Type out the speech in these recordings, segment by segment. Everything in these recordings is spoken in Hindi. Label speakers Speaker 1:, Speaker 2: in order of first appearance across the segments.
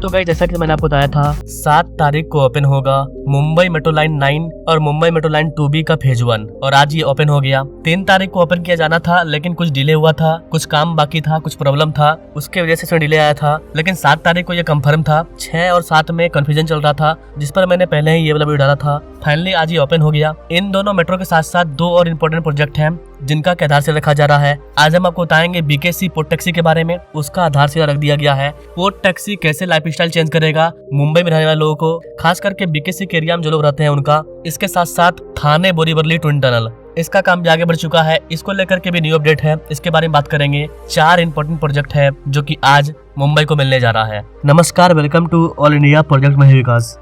Speaker 1: तो गाइस जैसा कि मैंने आपको बताया था 7 तारीख को ओपन होगा मुंबई मेट्रो लाइन 9 और मुंबई मेट्रो लाइन 2B का फेज 1 और आज ये ओपन हो गया। 3 तारीख को ओपन किया जाना था लेकिन कुछ डिले हुआ था, कुछ काम बाकी था, कुछ प्रॉब्लम था, उसके वजह से इसमें डिले आया था। लेकिन 7 तारीख को ये कंफर्म था। 6 और 7 में कंफ्यूजन चल रहा था जिस पर मैंने पहले ही ये वाला वीडियो डाला था। फाइनली आज ये ओपन हो गया। इन दोनों मेट्रो के साथ साथ 2 और इम्पोर्टेंट प्रोजेक्ट हैं जिनका के आधार से रखा जा रहा है। आज हम आपको बताएंगे BKC पोर्ट टैक्सी के बारे में, उसका आधार से रख दिया गया है। पोर्ट टैक्सी कैसे लाइफस्टाइल चेंज करेगा मुंबई में रहने वाले लोगों को, खास करके BKC के एरिया में जो लोग रहते हैं उनका। इसके साथ साथ थाने बोरीवली ट्विन टनल, इसका काम भी आगे बढ़ चुका है, इसको लेकर के भी न्यू अपडेट है, इसके बारे में बात करेंगे। 4 इंपॉर्टेंट प्रोजेक्ट है जो कि आज मुंबई को मिलने जा रहा है। नमस्कार, welcome to all India project में विकास।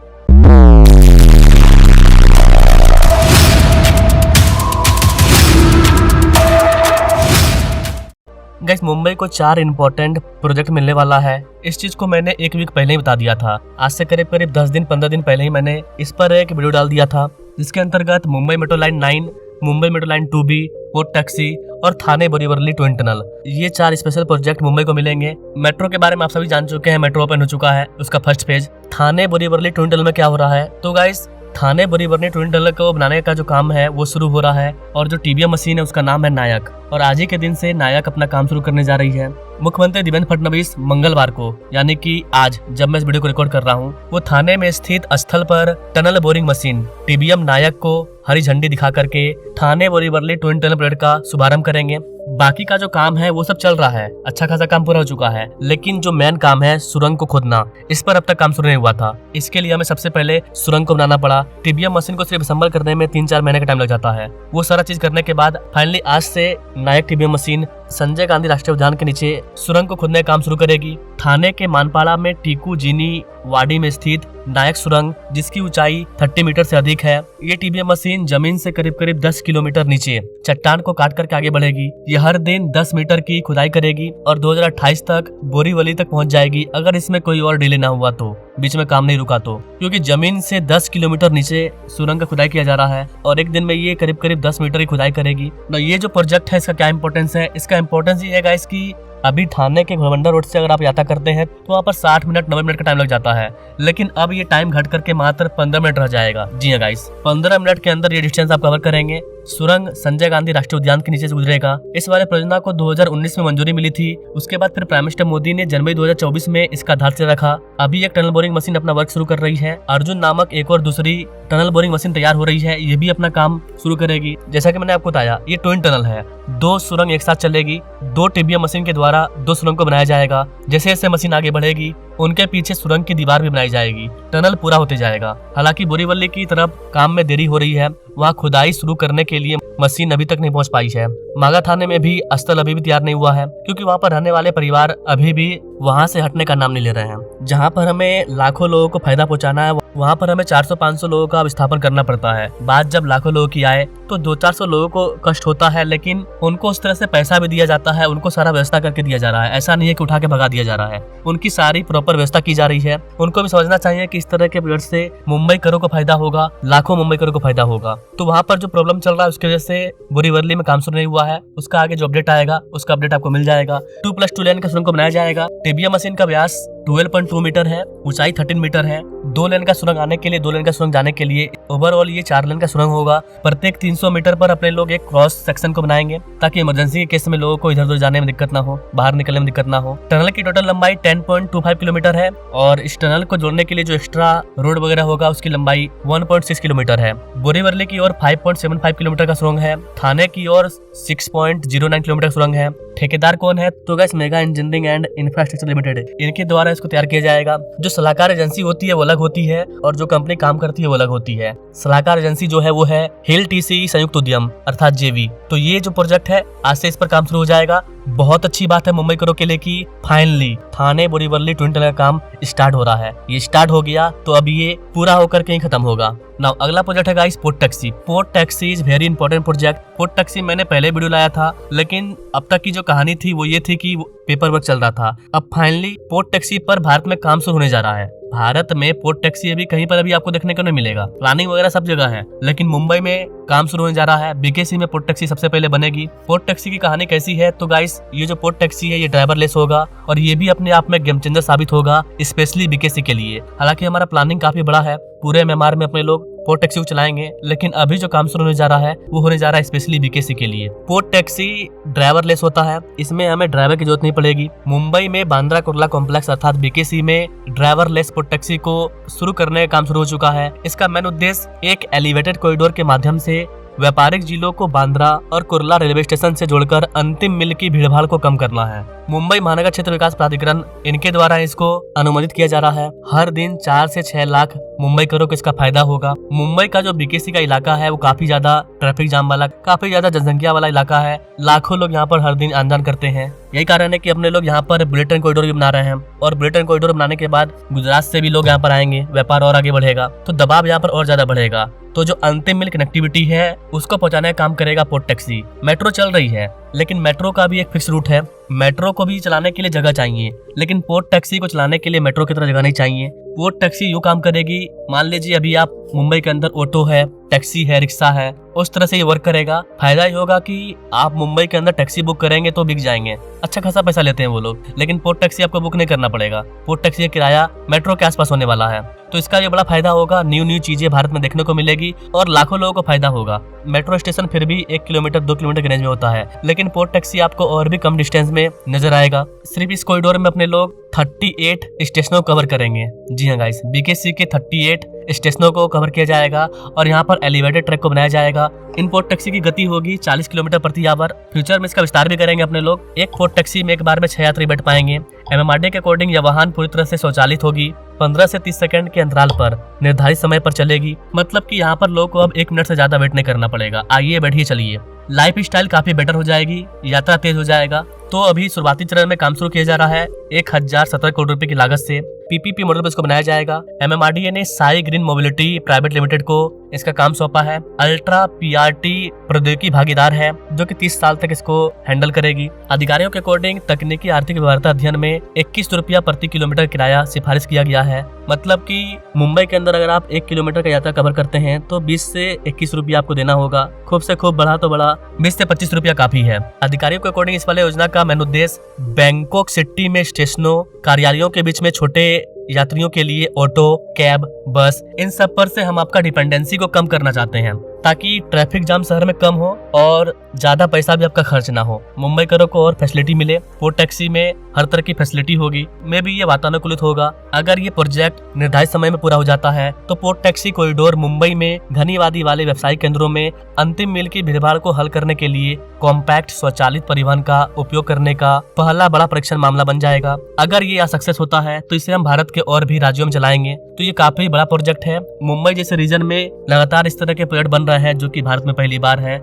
Speaker 1: गाइस मुंबई को 4 इंपॉर्टेंट प्रोजेक्ट मिलने वाला है। इस चीज को मैंने 1 वीक पहले ही बता दिया था। आज से करीब 10 दिन 15 दिन पहले ही मैंने इस पर एक वीडियो डाल दिया था जिसके अंतर्गत Mumbai metro line 9, Mumbai metro line 2B, port taxi और थाने बोरीवली ट्विन टनल, ये 4 स्पेशल प्रोजेक्ट मुंबई को मिलेंगे। मेट्रो के बारे में आप सभी जान चुके हैं, मेट्रो ओपन हो चुका है, उसका फर्स्ट फेज। थाने बोरीवली ट्विन टनल में क्या हो रहा है, तो गाइस थाने बोरीवली ट्विन टनल को बनाने का जो काम है वो शुरू हो रहा है और जो TBM मशीन है उसका नाम है नायक, और आज ही के दिन से नायक अपना काम शुरू करने जा रही है। मुख्यमंत्री देवेंद्र फडणवीस मंगलवार को, यानी कि आज जब मैं इस वीडियो को रिकॉर्ड कर रहा हूँ, वो थाने में स्थित स्थल पर टनल बोरिंग मशीन TBM नायक को हरी झंडी दिखा करके थाने बोरीवली ट्विन टनल प्रोजेक्ट का शुभारंभ करेंगे। बाकी का जो काम है वो सब चल रहा है, अच्छा खासा काम पूरा हो चुका है, लेकिन जो मेन काम है सुरंग को खोदना, इस पर अब तक काम शुरू नहीं हुआ था। इसके लिए हमें सबसे पहले सुरंग को बनाना पड़ा। TBM मशीन को सिर्फ असेंबल करने में 3-4 महीने का टाइम लग जाता है। वो सारा चीज करने के बाद फाइनली आज से नायक TBM मशीन संजय गांधी राष्ट्रीय उद्यान के नीचे सुरंग को खोदने का काम शुरू करेगी। थाने के मानपाड़ा में टीकू जीनी वाडी में स्थित नायक सुरंग, जिसकी ऊंचाई 30 मीटर से अधिक है। ये TBM मशीन जमीन से करीब 10 किलोमीटर नीचे चट्टान को काट करके आगे बढ़ेगी। ये हर दिन 10 मीटर की खुदाई करेगी और 2028 तक बोरीवली तक पहुंच जाएगी, अगर इसमें कोई और डिले ना हुआ तो, बीच में काम नहीं रुका तो, क्योंकि जमीन से 10 किलोमीटर नीचे सुरंग का खुदाई किया जा रहा है और एक दिन में ये करीब 10 मीटर की खुदाई करेगी। ये जो प्रोजेक्ट है इसका क्या इंपॉर्टेंस है, इसका इंपॉर्टेंस ये है गाइस कि अभी थाने के घोड़बंदर रोड से अगर आप यात्रा करते हैं तो वहाँ पर 60 मिनट 90 मिनट का टाइम लग जाता है, लेकिन अब ये टाइम घट करके मात्र 15 मिनट रह जाएगा। जी हाँ गाइस, 15 मिनट के अंदर ये डिस्टेंस आप कवर करेंगे। सुरंग संजय गांधी राष्ट्रीय उद्यान के नीचे से गुजरेगा। इस वाले परियोजना को 2019 में मंजूरी मिली थी। उसके बाद फिर प्राइम मिनिस्टर मोदी ने जनवरी 2024 में इसका आधारशिला रखा। अभी एक टनल बोरिंग मशीन अपना वर्क शुरू कर रही है। अर्जुन नामक एक और दूसरी टनल बोरिंग मशीन तैयार हो रही है, ये भी अपना काम शुरू करेगी। जैसा कि मैंने आपको बताया, ये ट्विन टनल है, 2 सुरंग एक साथ चलेगी। 2 TBM मशीन के द्वारा 2 सुरंग को बनाया जाएगा। जैसे जैसे मशीन आगे बढ़ेगी उनके पीछे सुरंग की दीवार भी बनाई जाएगी। टनल पूरा होते जाएगा। हालांकि बोरीवली की तरफ काम में देरी हो रही है, वहाँ खुदाई शुरू करने के लिए मशीन अभी तक नहीं पहुंच पाई है। मागा थाने में भी स्थल अभी भी तैयार नहीं हुआ है, क्योंकि वहाँ पर रहने वाले परिवार अभी भी वहाँ से हटने का नाम नहीं ले रहे हैं। जहाँ पर हमें लाखों लोगों को फायदा पहुँचाना है, वहाँ पर हमें 400-500 लोगों का विस्थापन करना पड़ता है। बात जब लाखों लोगों की आए तो 200-400 लोगों को कष्ट होता है, लेकिन उनको उस तरह से पैसा भी दिया जाता है, उनको सारा व्यवस्था करके दिया जा रहा है। ऐसा नहीं है कि उठा के भगा दिया जा रहा है, उनकी सारी प्रॉपर व्यवस्था की जा रही है। उनको भी समझना चाहिए कि इस तरह के प्रोजेक्ट से मुंबई करों को फायदा होगा, लाखों मुंबई करों को फायदा होगा। तो वहाँ पर जो प्रॉब्लम चल रहा है उसकी वजह से बोरीवली में काम शुरू नहीं हुआ है। उसका आगे जो अपडेट आएगा उसका अपडेट आपको मिल जाएगा। 2+2 लेन का सुरंग को बनाया जाएगा। TBM मशीन का व्यास 12.2 मीटर है, ऊंचाई 13 मीटर है। 2 लेन का सुरंग आने के लिए, 2 लेन का सुरंग जाने के लिए ओवरऑल ये 4 लेन का सुरंग होगा। प्रत्येक 300 मीटर पर अपने लोग एक क्रॉस सेक्शन को बनाएंगे ताकि इमरजेंसी के केस में लोगों को इधर उधर जाने में दिक्कत ना हो, बाहर निकलने में दिक्कत ना हो। टनल की टोटल लंबाई 10.25 किलोमीटर है और इस टनल को जोड़ने के लिए जो एक्स्ट्रा रोड वगैरह होगा उसकी लंबाई 1.6 किलोमीटर है। बोरीवली की ओर 5.75 किलोमीटर का सुरंग है। थाने की ओर 6.09 किलोमीटर सुरंग है। ठेकेदार कौन है, तो guys mega engineering and infrastructure limited, इनके द्वारा इसको तैयार किया जाएगा। जो सलाहकार एजेंसी होती है वो अलग होती है और जो कंपनी काम करती है वो अलग होती है। सलाहकार एजेंसी जो है वो है हिल TCE संयुक्त उद्यम अर्थात JV। तो ये जो प्रोजेक्ट है आज से इस पर काम शुरू हो जाएगा। बहुत अच्छी बात है मुंबई करो के लिए कि फाइनली थाने बोरीवली ट्विन टनल का काम स्टार्ट हो रहा है। ये स्टार्ट हो गया तो अब ये पूरा होकर कहीं खत्म होगा। नाउ अगला प्रोजेक्ट है guys port taxi. Port taxi is very important project. Port taxi मैंने पहले वीडियो लाया था, लेकिन अब तक की जो कहानी थी वो ये थी कि पेपर वर्क चल रहा था। अब फाइनली पोर्ट टैक्सी पर भारत में काम शुरू होने जा रहा है। भारत में पोर्ट टैक्सी अभी कहीं पर अभी आपको देखने को नहीं मिलेगा। प्लानिंग वगैरह सब जगह है, लेकिन मुंबई में काम शुरू होने जा रहा है। बीकेसी में पोर्ट टैक्सी सबसे पहले बनेगी। पोर्ट टैक्सी की कहानी कैसी है तो गाइस, ये जो पोर्ट टैक्सी है ये ड्राइवरलेस होगा और ये भी अपने आप में गेम चेंजर साबित होगा, स्पेशली बीकेसी के लिए। हालांकि हमारा प्लानिंग काफी बड़ा है, पूरे म्यांमार में अपने लोग पोर्ट टैक्सी को चलाएंगे, लेकिन अभी जो काम शुरू होने जा रहा है वो होने जा रहा है स्पेशली बीकेसी के लिए। पोर्ट टैक्सी ड्राइवरलेस होता है, इसमें हमें ड्राइवर की जरूरत नहीं पड़ेगी। मुंबई में बांद्रा कुर्ला कॉम्प्लेक्स अर्थात बीकेसी में ड्राइवरलेस पोर्ट टैक्सी को शुरू करने का काम शुरू हो चुका है। इसका मेन उद्देश्य एक एलिवेटेड कॉरिडोर के माध्यम से व्यापारिक जिलों को बांद्रा और कुर्ला रेलवे स्टेशन से जोड़कर अंतिम मील की भीड़भाड़ को कम करना है। मुंबई महानगर क्षेत्र विकास प्राधिकरण इनके द्वारा इसको अनुमोदित किया जा रहा है। हर दिन 4 से 6 लाख मुंबईकरों को इसका फायदा होगा। मुंबई का जो बीकेसी का इलाका है वो काफी ज्यादा ट्रैफिक जाम वाला, काफी ज्यादा जनसंख्या वाला इलाका है। लाखों लोग यहाँ पर हर दिन आन जान करते हैं। यही कारण है कि अपने लोग यहाँ पर बुलेट ट्रेन कॉरिडोर भी बना रहे हैं और बुलेट ट्रेन कॉरिडोर बनाने के बाद गुजरात से भी लोग यहाँ पर आएंगे, व्यापार और आगे बढ़ेगा, तो दबाव यहाँ पर और ज्यादा बढ़ेगा। तो जो अंतिम मील कनेक्टिविटी है उसको पहुंचाने का काम करेगा पोर्ट टैक्सी। मेट्रो चल रही है, लेकिन मेट्रो का भी एक फिक्स रूट है। मेट्रो को भी चलाने के लिए जगह चाहिए, लेकिन पोर्ट टैक्सी को चलाने के लिए मेट्रो की तरह जगह नहीं चाहिए। पोर्ट टैक्सी यूँ काम करेगी, मान लीजिए अभी आप मुंबई के अंदर ऑटो है, टैक्सी है, रिक्शा है, उस तरह से ये वर्क करेगा। फायदा ये होगा कि आप मुंबई के अंदर टैक्सी बुक करेंगे तो बिक जाएंगे, अच्छा खासा पैसा लेते हैं वो लोग, लेकिन पोर्ट टैक्सी आपको बुक नहीं करना पड़ेगा। पोर्ट टैक्सी का किराया मेट्रो के आसपास होने वाला है, तो इसका ये बड़ा फायदा होगा। न्यू चीजें भारत में देखने को मिलेगी और लाखों लोगों को फायदा होगा। मेट्रो स्टेशन फिर भी 1 किलोमीटर 2 किलोमीटर के रेंज में होता है, लेकिन पोर्ट टैक्सी आपको और भी कम डिस्टेंस में नजर आएगा। सिर्फ इस कॉरिडोर में अपने लोग 38 स्टेशनों को कवर करेंगे। जी हाँ गाइस, बीकेसी के 38 स्टेशनों को कवर किया जाएगा और यहाँ पर एलिवेटेड ट्रैक को बनाया जाएगा। इन पोर्ट टैक्सी की गति होगी 40 किलोमीटर प्रति आवर। फ्यूचर में इसका विस्तार भी करेंगे अपने लोग। एक पोर्ट टैक्सी में एक बार में 6 यात्री बैठ पाएंगे। MMRDA के अकॉर्डिंग यह वाहन पूरी तरह से स्वचालित होगी, 15 से 30 सेकंड के अंतराल पर निर्धारित समय पर चलेगी। मतलब कि यहाँ पर लोग को अब 1 मिनट से ज्यादा वेट नहीं करना पड़ेगा। आइए बैठिए, चलिए। लाइफ स्टाइल काफी बेटर हो जाएगी, यात्रा तेज हो जाएगा। तो अभी शुरुआती चरण में काम शुरू किया जा रहा है 1017 करोड़ रुपए की लागत से। PPP मॉडल पर इसको बनाया जाएगा। MMRDA ने Sai green mobility private limited को इसका काम सौंपा है। अल्ट्रा PRT प्रौद्योगिकी भागीदार है जो कि 30 साल तक इसको हैंडल करेगी। अधिकारियों के अकॉर्डिंग तकनीकी आर्थिक व्यवहार्यता अध्ययन में 21 रुपया प्रति किलोमीटर किराया सिफारिश किया गया है। मतलब कि मुंबई के अंदर अगर आप 1 किलोमीटर का यात्रा कवर करते हैं तो 20 से 21 रुपया आपको देना होगा। खूब से खूब बढ़ा तो बढ़ा 20 से 25 रुपया काफी है। अधिकारियों के अकॉर्डिंग इस वाले योजना का मेन उद्देश्य बैंकॉक सिटी में स्टेशनों, कार्यालयों के बीच में छोटे यात्रियों के लिए ऑटो, कैब, बस, इन सब पर से हम आपका डिपेंडेंसी को कम करना चाहते हैं, ताकि ट्रैफिक जाम शहर में कम हो और ज्यादा पैसा भी आपका खर्च ना हो। मुंबईकरों को और फैसिलिटी मिले। पोर्ट टैक्सी में हर तरह की फैसिलिटी होगी। में भी ये वातानुकूलित होगा। अगर ये प्रोजेक्ट निर्धारित समय में पूरा हो जाता है तो पोर्ट टैक्सी कॉरिडोर मुंबई में घनी आबादी वाले व्यवसायिक केंद्रों में अंतिम मील की भीड़भाड़ को हल करने के लिए कॉम्पैक्ट स्वचालित परिवहन का उपयोग करने का पहला बड़ा परीक्षण मामला बन जाएगा। अगर ये सक्सेस होता है तो इसे हम भारत के और भी राज्यों में चलाएंगे। तो ये काफी बड़ा प्रोजेक्ट है। मुंबई जैसे रीजन में लगातार इस तरह के प्रोजेक्ट बन रहे हैं जो कि भारत में पहली बार है।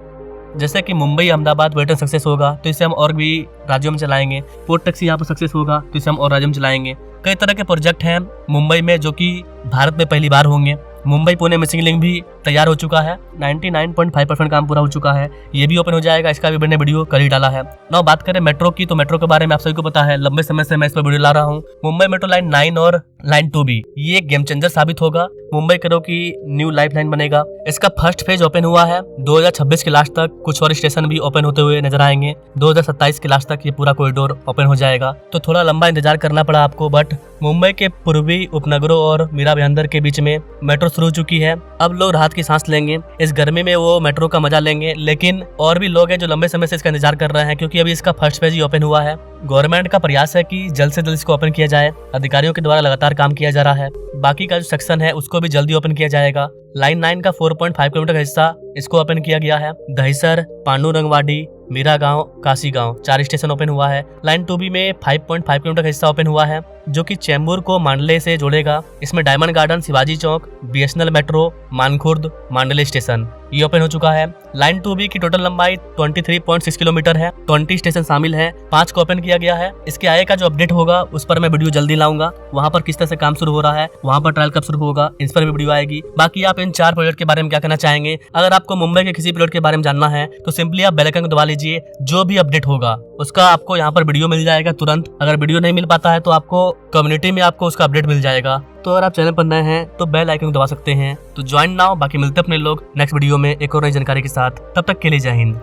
Speaker 1: जैसे कि मुंबई अहमदाबाद वेटर सक्सेस होगा तो इसे हम और भी राज्यों में चलाएंगे। पोर्ट टैक्सी यहाँ पर सक्सेस होगा तो इसे हम और राज्यों में चलाएंगे। कई तरह के प्रोजेक्ट हैं मुंबई में जो कि भारत में पहली बार होंगे। मुंबई पुणे मिसिंग लिंक भी तैयार हो चुका है। 99.5% काम पूरा हो चुका है। ये भी ओपन हो जाएगा। इसका भी मैंने वीडियो कल ही डाला है। नाउ बात करें मेट्रो की, तो मेट्रो के बारे में आप सभी को पता है, लंबे समय से मैं इस पर वीडियो ला रहा हूँ। मुंबई मेट्रो लाइन 9 और लाइन 2 भी ये गेम चेंजर साबित होगा। मुंबई करो की न्यू लाइफ लाइन बनेगा। इसका फर्स्ट फेज ओपन हुआ है। 2026 के लास्ट तक कुछ और स्टेशन भी ओपन होते हुए नजर आएंगे। 2027 के लास्ट तक ये पूरा कॉरिडोर ओपन हो जाएगा। तो थोड़ा लंबा इंतजार करना पड़ा आपको, बट मुंबई के पूर्वी उपनगरों और मीरा भाईंदर के बीच में मेट्रो शुरू हो चुकी है। अब लोग राहत की सांस लेंगे। इस गर्मी में वो मेट्रो का मजा लेंगे। लेकिन और भी लोग हैं जो लंबे समय से इसका इंतजार कर रहे हैं, क्योंकि अभी इसका फर्स्ट फेज ही ओपन हुआ है। गवर्नमेंट का प्रयास है कि जल्द से जल्द इसको ओपन किया जाए। अधिकारियों के द्वारा लगातार काम किया जा रहा है। बाकी का जो सेक्शन है उसको भी जल्दी ओपन किया जाएगा। लाइन 9 का 4.5 किलोमीटर का हिस्सा इसको ओपन किया गया है। दहिसर, पांडुरंगवाड़ी, मीरा गांव, काशी गांव 4 स्टेशन ओपन हुआ है। लाइन 2B में 5.5 किलोमीटर का हिस्सा ओपन हुआ है जो कि चेंबूर को मांडले से जोड़ेगा। इसमें डायमंड गार्डन, शिवाजी चौक, BSNL मेट्रो, मानखुर्द, मांडले स्टेशन ये ओपन हो चुका है। लाइन 2B की टोटल लंबाई 23.6 किलोमीटर है। 20 स्टेशन शामिल है। 5 को ओपन किया गया है। इसके आगे का जो अपडेट होगा उस पर मैं वीडियो जल्दी लाऊंगा। वहाँ पर किस तरह से काम शुरू हो रहा है, वहाँ पर ट्रायल कब शुरू होगा, इस पर भी वीडियो आएगी। बाकी आप इन 4 प्रोजेक्ट के बारे में क्या कहना चाहेंगे? अगर आपको मुंबई के किसी प्रोजेक्ट के बारे में जानना है तो सिंपली आप बेल आइकन को दबा लीजिए। जो भी अपडेट होगा उसका आपको यहाँ पर वीडियो मिल जाएगा तुरंत। अगर वीडियो नहीं मिल पाता है तो आपको कम्युनिटी में आपको उसका अपडेट मिल जाएगा। तो अगर आप चैनल पर नए हैं तो बेल आइकन दबा सकते हैं। तो ज्वाइन नाउ। बाकी मिलते हैं अपने लोग नेक्स्ट वीडियो में एक और नई जानकारी के साथ। तब तक के लिए जय हिंद।